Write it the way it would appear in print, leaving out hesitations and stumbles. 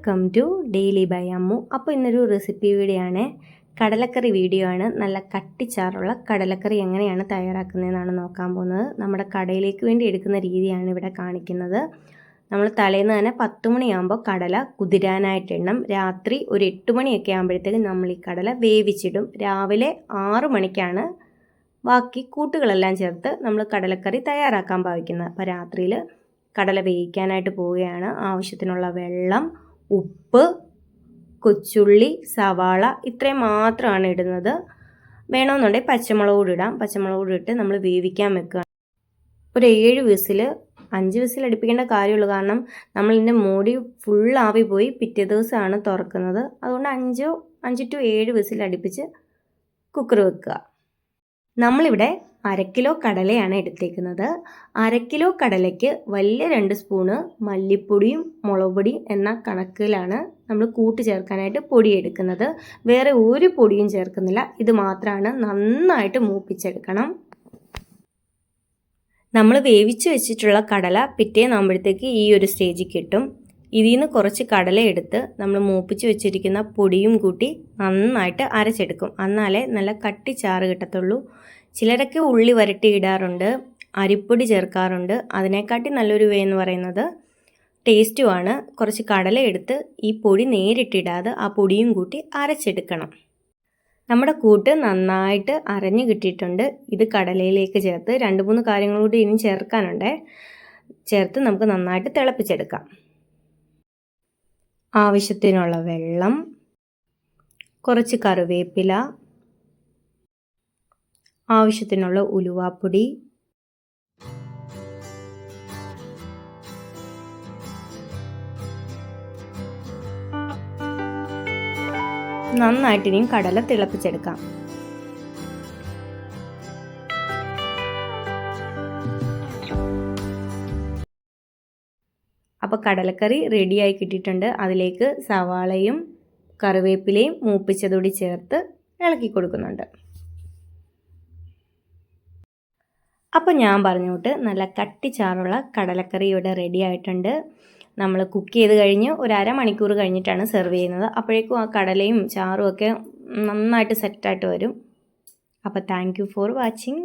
Welcome to daily by Ammu. അപ്പോൾ ഇന്നൊരു recipe video ആണ്, കടലക്കറി വീഡിയോ ആണ്. നല്ല കട്ടിച്ചാറുള്ള കടലക്കറി എങ്ങനെയാണ് തയ്യാറാക്കുന്നതെന്നാണ് നോക്കാൻ പോകുന്നത്. നമ്മുടെ കടയിലേക്ക് വേണ്ടി എടുക്കുന്ന രീതിയാണ് ഇവിടെ കാണിക്കുന്നത്. നമ്മൾ തലേന്ന് തന്നെ 10 മണിയാകുമ്പോൾ കടല കുതിരാനായിട്ട് ഇടണം. രാത്രി ഒരു 8 മണിയൊക്കെ ആകുമ്പോഴത്തേക്കും നമ്മൾ ഈ കടല വേവിച്ചിടും. രാവിലെ 6 മണിക്കാണ് ബാക്കി കൂട്ടുകളെല്ലാം ചേർത്ത് നമ്മൾ കടലക്കറി തയ്യാറാക്കാൻ ഭാവിക്കുന്നത്. അപ്പോൾ രാത്രിയിൽ കടല വേവിക്കാനായിട്ട് പോവുകയാണ്. ആവശ്യത്തിനുള്ള വെള്ളം, ഉപ്പ്, കൊച്ചുള്ളി, സവാള ഇത്രയും മാത്രമാണ് ഇടുന്നത്. വേണമെന്നുണ്ടെങ്കിൽ പച്ചമുളക് കൂടി ഇടാം. പച്ചമുളക് കൂടി ഇട്ട് നമ്മൾ വേവിക്കാൻ വെക്കുക. ഒരു 7 വിസിൽ 5 വിസിൽ അടുപ്പിക്കേണ്ട കാര്യമുള്ളൂ. കാരണം നമ്മളിതിൻ്റെ മൂടി ഫുൾ ആവി പോയി പിറ്റേ ദിവസമാണ് തുറക്കുന്നത്. അതുകൊണ്ട് 5 to 7 വിസിൽ അടുപ്പിച്ച് കുക്കർ വെക്കുക. നമ്മളിവിടെ 1/2 കിലോ കടലയാണ് എടുത്തേക്കുന്നത്. 1/2 കിലോ കടലയ്ക്ക് വലിയ 2 സ്പൂണ് മല്ലിപ്പൊടിയും മുളക് പൊടിയും എന്ന കണക്കിലാണ് നമ്മൾ കൂട്ട് ചേർക്കാനായിട്ട് പൊടി എടുക്കുന്നത്. വേറെ ഒരു പൊടിയും ചേർക്കുന്നില്ല. ഇത് മാത്രമാണ് നന്നായിട്ട് മൂപ്പിച്ചെടുക്കണം. നമ്മൾ വേവിച്ച് വെച്ചിട്ടുള്ള കടല പിറ്റേന്നാകുമ്പോഴത്തേക്ക് ഈ ഒരു സ്റ്റേജിൽ കിട്ടും. ഇതിൽ നിന്ന് കുറച്ച് കടല എടുത്ത് നമ്മൾ മൂപ്പിച്ച് വെച്ചിരിക്കുന്ന പൊടിയും കൂട്ടി നന്നായിട്ട് അരച്ചെടുക്കും. എന്നാലേ നല്ല കട്ടിച്ചാറ് കിട്ടത്തുള്ളൂ. ചിലരൊക്കെ ഉള്ളി വരട്ടി ഇടാറുണ്ട്, അരിപ്പൊടി ചേർക്കാറുണ്ട്. അതിനെക്കാട്ടി നല്ലൊരു വേ എന്ന് പറയുന്നത് ടേസ്റ്റുമാണ്. കുറച്ച് കടല എടുത്ത് ഈ പൊടി നേരിട്ടിടാതെ ആ പൊടിയും കൂട്ടി അരച്ചെടുക്കണം. നമ്മുടെ കൂട്ട് നന്നായിട്ട് അരഞ്ഞു കിട്ടിയിട്ടുണ്ട്. ഇത് കടലയിലേക്ക് ചേർത്ത് 2-3 കാര്യങ്ങൾ കൂടി ഇനി ചേർക്കാനുണ്ട്. ചേർത്ത് നമുക്ക് നന്നായിട്ട് തിളപ്പിച്ചെടുക്കാം. ആവശ്യത്തിനുള്ള വെള്ളം, കുറച്ച് കറിവേപ്പില, ആവശ്യത്തിനുള്ള ഉലുവാപ്പൊടി, നന്നായിട്ട് ഇനിയും കടല തിളപ്പിച്ചെടുക്കാം. അപ്പോൾ കടലക്കറി റെഡിയായി കിട്ടിയിട്ടുണ്ട്. അതിലേക്ക് സവാളയും കറിവേപ്പിലയും മൂപ്പിച്ചതോടി ചേർത്ത് ഇളക്കി കൊടുക്കുന്നുണ്ട്. അപ്പോൾ ഞാൻ പറഞ്ഞോട്ട് നല്ല കട്ടിച്ചാറുള്ള കടലക്കറി ഇവിടെ റെഡി ആയിട്ടുണ്ട്. നമ്മൾ കുക്ക് ചെയ്ത് കഴിഞ്ഞ് ഒരു അരമണിക്കൂർ കഴിഞ്ഞിട്ടാണ് സെർവ് ചെയ്യുന്നത്. അപ്പോഴേക്കും ആ കടലയും ചാറും ഒക്കെ നന്നായിട്ട് സെറ്റായിട്ട് വരും. അപ്പോൾ താങ്ക് യു ഫോർ വാച്ചിങ്.